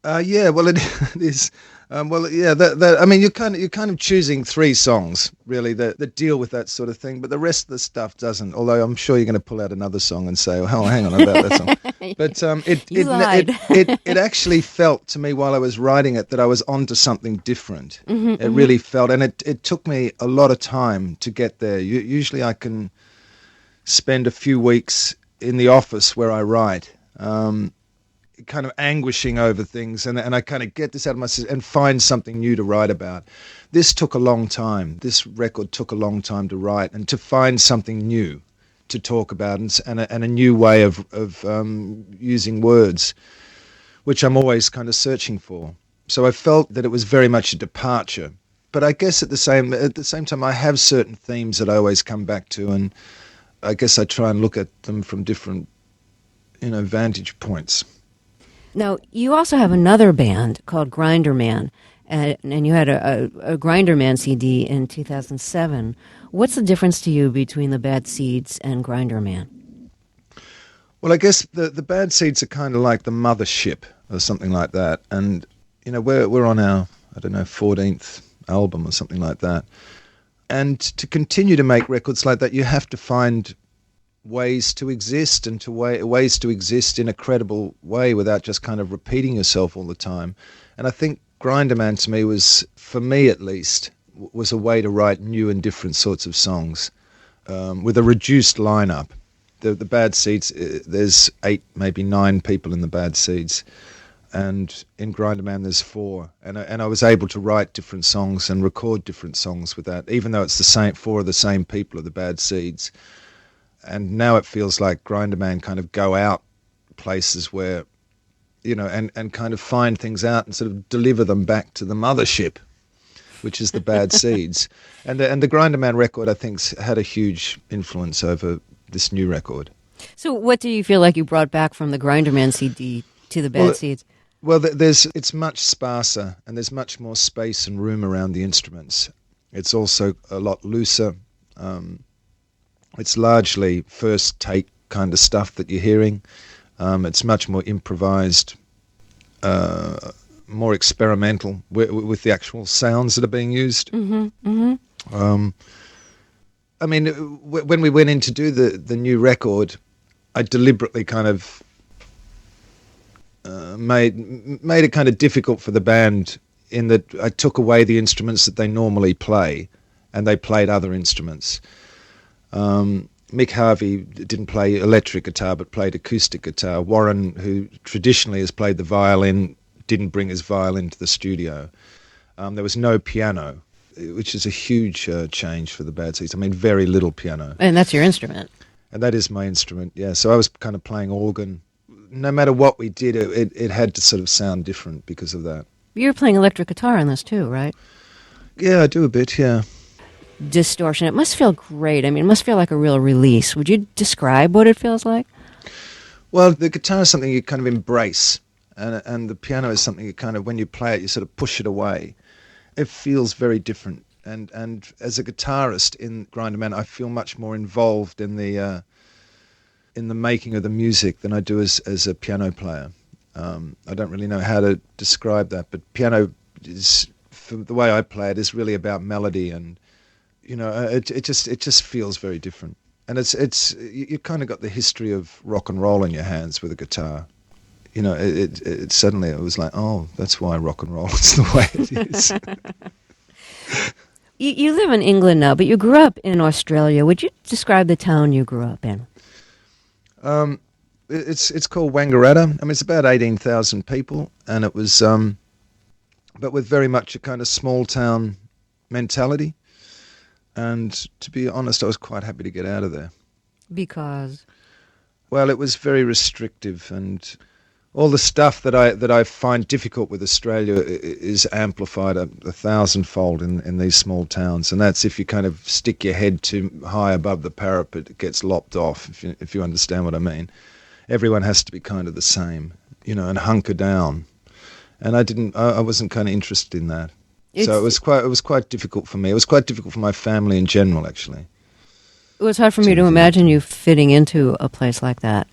Yeah, well, it, it is. Well, yeah, I mean, you're kind of choosing three songs really that deal with that sort of thing, but the rest of the stuff doesn't. Although I'm sure you're going to pull out another song and say, "Oh, hang on about that song," but You lied. it actually felt to me while I was writing it that I was onto something different. Hmm. It Hmm. really felt, and it took me a lot of time to get there. Usually, I can spend a few weeks in the office where I write. Kind of anguishing over things, and I kind of get this out of my system and find something new to write about. This took a long time. This record took a long time to write and to find something new to talk about, and a new way of using words, which I'm always kind of searching for. So I felt that it was very much a departure. But I guess at the same time, I have certain themes that I always come back to, and I guess I try and look at them from different, vantage points. Now, you also have another band called Grinder Man, and you had a Grinder Man CD in 2007. What's the difference to you between the Bad Seeds and Grinder Man? Well, I guess the Bad Seeds are kind of like the mothership or something like that, and we're on our, I don't know, 14th album or something like that. And to continue to make records like that, you have to find ways to exist and ways to exist in a credible way without just kind of repeating yourself all the time. And I think Grinder Man to me was, for me at least, was a way to write new and different sorts of songs with a reduced lineup. The Bad Seeds, there's 8, maybe 9 people in the Bad Seeds, and in Grinder Man there's 4, and I was able to write different songs and record different songs with that, even though it's the same 4 of the same people of the Bad Seeds. And now it feels like Grinder Man kind of go out places where, and kind of find things out and sort of deliver them back to the mothership, which is the Bad Seeds. And the Grinder Man record, I think, had a huge influence over this new record. So, what do you feel like you brought back from the Grinder Man CD to the Bad Well, Seeds? well, it's much sparser and there's much more space and room around the instruments. It's also a lot looser. It's largely first take kind of stuff that you're hearing. It's much more improvised, more experimental with the actual sounds that are being used. Mm-hmm. Mm-hmm. Um, I mean, when we went in to do the new record, I deliberately kind of made it kind of difficult for the band in that I took away the instruments that they normally play, and they played other instruments. Mick Harvey didn't play electric guitar but played acoustic guitar. Warren, who traditionally has played the violin, didn't bring his violin to the studio. There was no piano, which is a huge change for the Bad Seeds. I mean, very little piano. And that's your instrument. And that is my instrument, yeah. So I was kind of playing organ. No matter what we did, it had to sort of sound different because of that. You're playing electric guitar on this too, right? Yeah, I do a bit, yeah. Distortion. It must feel great. I mean, it must feel like a real release. Would you describe what it feels like? Well, the guitar is something you kind of embrace, and the piano is something you kind of, when you play it, you sort of push it away. It feels very different. And as a guitarist in Grinder Man, I feel much more involved in the making of the music than I do as a piano player. I don't really know how to describe that, but piano is, for the way I play it, is really about melody, and it just feels very different. And it's you kind of got the history of rock and roll in your hands with a guitar. It suddenly it was like, oh, that's why rock and roll is the way it is. You live in England now, but you grew up in Australia. Would you describe the town you grew up in? It's called Wangaratta. I mean, it's about 18,000 people, and it was, but with very much a kind of small town mentality. And to be honest, I was quite happy to get out of there. Because? Well, it was very restrictive, and all the stuff that I find difficult with Australia is amplified a thousandfold in these small towns, and that's if you kind of stick your head too high above the parapet, it gets lopped off. If you understand what I mean, everyone has to be kind of the same, and hunker down. And I wasn't kind of interested in that. So it was quite difficult for me. It was quite difficult for my family in general, actually. It was hard for me to imagine you fitting into a place like that.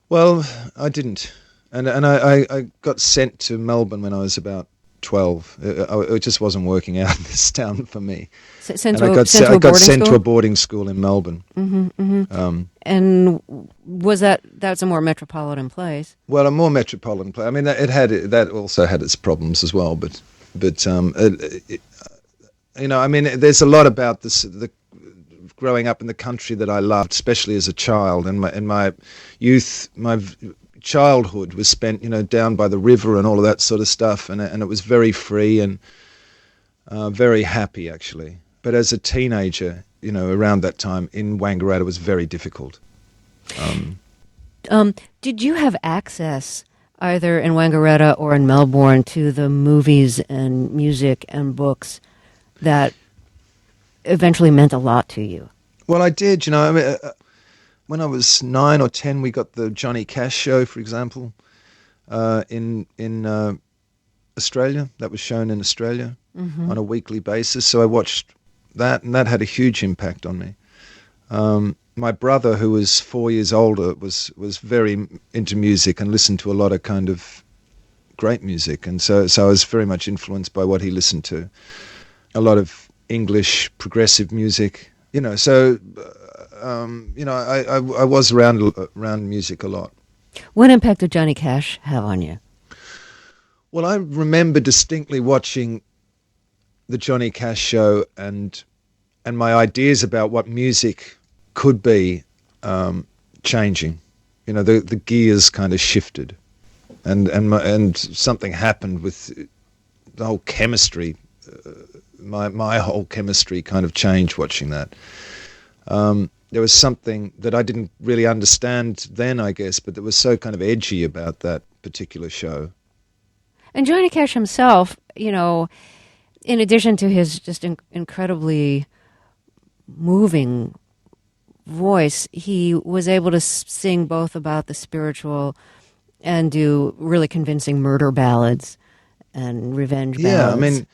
Well, I didn't. And I got sent to Melbourne when I was about 12. It just wasn't working out in this town for me. Sent And to sent to I a got boarding sent to school. a boarding school in Melbourne. And was that's a more metropolitan place? Well, a more metropolitan place. I mean, that also had its problems as well. But I mean, there's a lot about the growing up in the country that I loved, especially as a child, and my youth, childhood was spent, down by the river and all of that sort of stuff, and it was very free and very happy actually. But as a teenager, around that time in Wangaratta was very difficult. Did you have access either in Wangaratta or in Melbourne to the movies and music and books that eventually meant a lot to you? Well, I did. I mean, when I was 9 or 10, we got the Johnny Cash show, for example, in Australia. That was shown in Australia on a weekly basis. So I watched that, and that had a huge impact on me. My brother, who was 4 years older, was very into music and listened to a lot of kind of great music, and so I was very much influenced by what he listened to. A lot of English progressive music, So I was around music a lot. What impact did Johnny Cash have on you? Well, I remember distinctly watching the Johnny Cash show, and my ideas about what music could be changing. The gears kind of shifted, and something happened with the whole chemistry. My whole chemistry kind of changed watching that. There was something that I didn't really understand then, I guess, but that was so kind of edgy about that particular show. And Johnny Cash himself, in addition to his just incredibly moving voice, he was able to sing both about the spiritual and do really convincing murder ballads and revenge Yeah, I ballads. mean,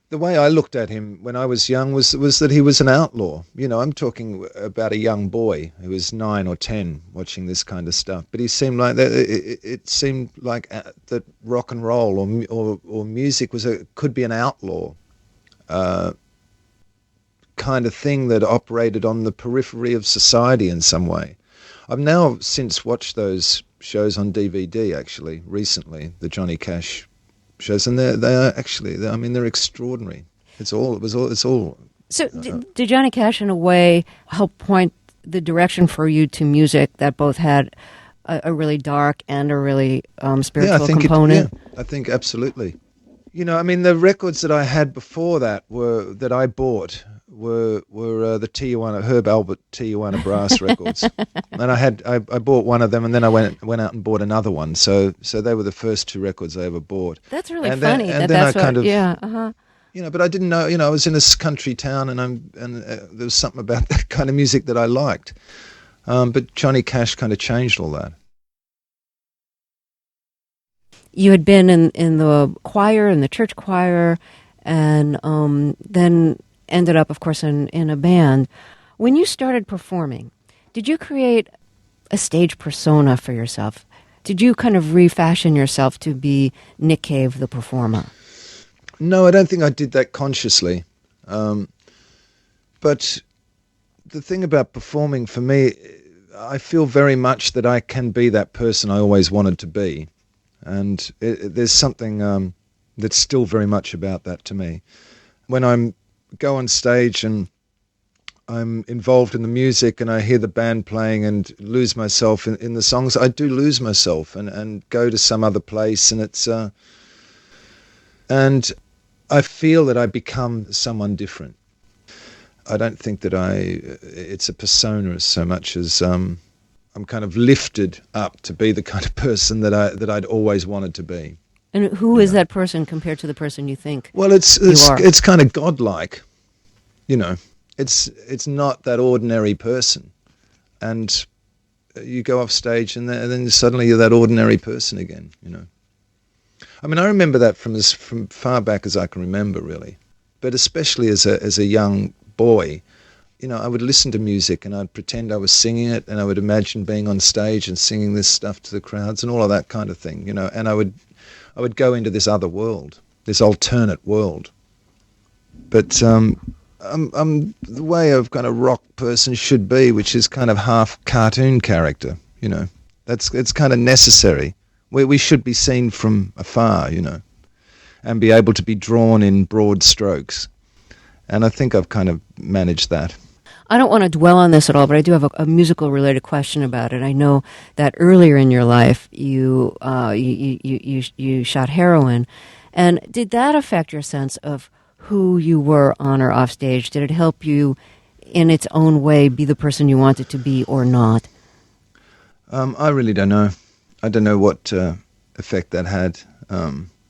the way I looked at him when I was young was that he was an outlaw. I'm talking about a young boy who was 9 or 10 watching this kind of stuff. But he seemed like that. It seemed like that rock and roll or music could be an outlaw kind of thing that operated on the periphery of society in some way. I've now since watched those shows on DVD actually recently, the Johnny Cash shows, and they are actually, I mean, they're extraordinary. It's all. So, did Johnny Cash, in a way, help point the direction for you to music that both had a really dark and a really spiritual component? I think absolutely. I mean, the records that I had before that I bought were the Tijuana Herb Albert Tijuana brass records, and I bought one of them, and then I went out and bought another one. So they were the first two records I ever bought. That's really And funny. then That's I kind what, of, yeah. Uh-huh. but I didn't know. I was in a country town, and there was something about that kind of music that I liked. But Johnny Cash kind of changed all that. You had been in the choir, in the church choir, and then ended up, of course, in a band. When you started performing, did you create a stage persona for yourself? Did you kind of refashion yourself to be Nick Cave, the performer? No, I don't think I did that consciously. But the thing about performing for me, I feel very much that I can be that person I always wanted to be. And there's something that's still very much about that to me. When I go on stage and I'm involved in the music and I hear the band playing and lose myself in the songs, I do lose myself and go to some other place, and it's and I feel that I become someone different. I don't think that it's a persona so much as I'm kind of lifted up to be the kind of person that I'd always wanted to be. And who is that person compared to the person you think? Well, it's kind of godlike, It's not that ordinary person, and you go off stage, and then suddenly you're that ordinary person again. I mean, I remember that from far back as I can remember, really, but especially as a young boy, I would listen to music and I'd pretend I was singing it, and I would imagine being on stage and singing this stuff to the crowds and all of that kind of thing, and I would go into this other world, this alternate world. But I'm the way a kind of rock person should be, which is kind of half cartoon character, it's kind of necessary. We should be seen from afar, and be able to be drawn in broad strokes. And I think I've kind of managed that. I don't want to dwell on this at all, but I do have a musical related question about it. I know that earlier in your life you shot heroin, and did that affect your sense of who you were on or off stage? Did it help you, in its own way, be the person you wanted to be or not? I really don't know. I don't know what effect that had.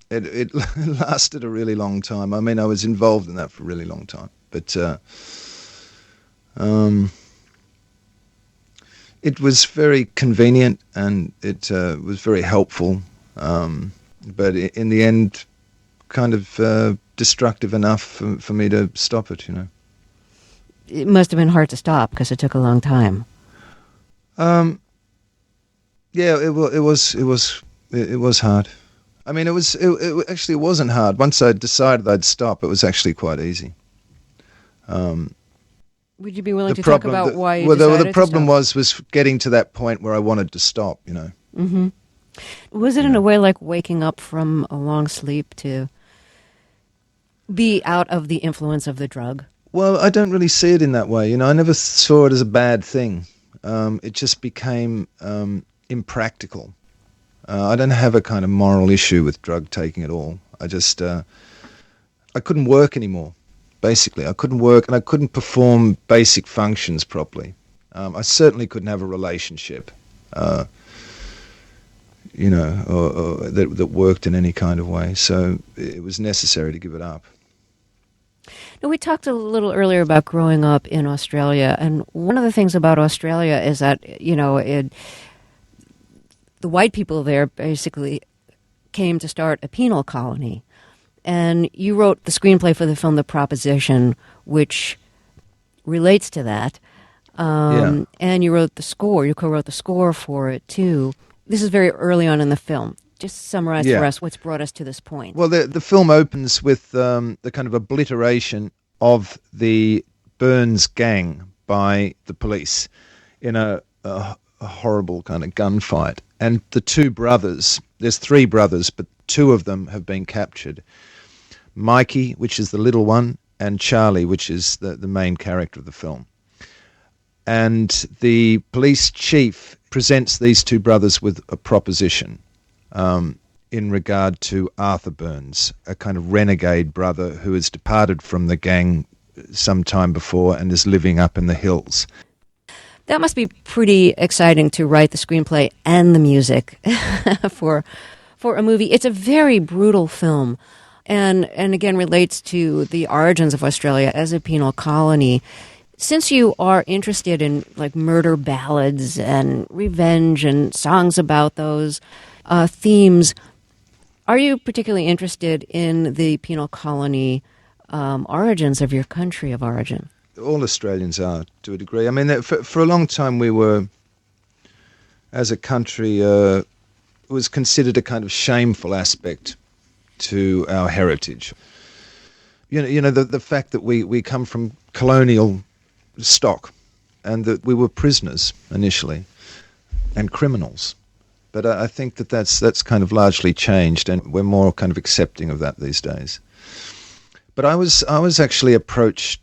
It lasted a really long time. I mean, I was involved in that for a really long time, but it was very convenient and it was very helpful. But in the end, kind of destructive enough for me to stop it. It must have been hard to stop because it took a long time. Yeah, it was hard. I mean, it actually wasn't hard. Once I decided I'd stop, it was actually quite easy. Would you be willing to talk about why you decided the to problem stop? was getting to that point where I wanted to stop, Mm-hmm. Was it in a way like waking up from a long sleep to be out of the influence of the drug? Well, I don't really see it in that way. I never saw it as a bad thing. It just became impractical. I don't have a kind of moral issue with drug taking at all. I just, I couldn't work anymore, basically. I couldn't work and I couldn't perform basic functions properly. I certainly couldn't have a relationship, or that worked in any kind of way. So it was necessary to give it up. Now, we talked a little earlier about growing up in Australia, and one of the things about Australia is that, the white people there basically came to start a penal colony. And you wrote the screenplay for the film The Proposition, which relates to that. Yeah. And you wrote the score. You co-wrote the score for it, too. This is very early on in the film. Just summarize for us what's brought us to this point. Well, the film opens with the kind of obliteration of the Burns gang by the police in a horrible kind of gunfight. And the two brothers, there's three brothers, but two of them have been captured. Mikey, which is the little one, and Charlie, which is the main character of the film. And the police chief presents these two brothers with a proposition in regard to Arthur Burns, a kind of renegade brother who has departed from the gang some time before and is living up in the hills. That must be pretty exciting to write the screenplay and the music for a movie. It's a very brutal film, and again relates to the origins of Australia as a penal colony. Since you are interested in like murder ballads and revenge and songs about those themes, are you particularly interested in the penal colony origins of your country of origin? All Australians are, to a degree. I mean, for a long time we were, as a country, it was considered a kind of shameful aspect to our heritage. The fact that we come from colonial stock and that we were prisoners initially and criminals. But I think that's kind of largely changed, and we're more kind of accepting of that these days. But I was actually approached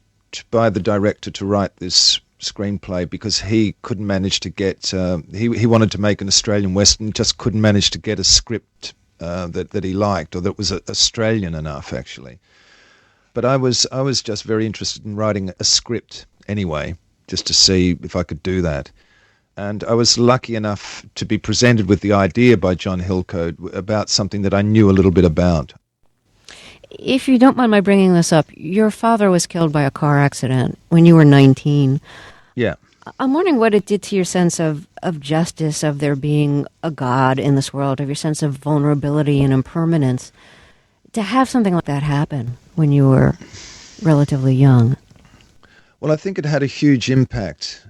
by the director to write this screenplay because he couldn't manage to get he wanted to make an Australian Western, just couldn't manage to get a script that he liked or that was Australian enough, actually. But I was just very interested in writing a script anyway, just to see if I could do that. And I was lucky enough to be presented with the idea by John Hillcoat about something that I knew a little bit about. If you don't mind my bringing this up, your father was killed by a car accident when you were 19. Yeah. I'm wondering what it did to your sense of justice, of there being a God in this world, of your sense of vulnerability and impermanence, to have something like that happen when you were relatively young. Well, I think it had a huge impact.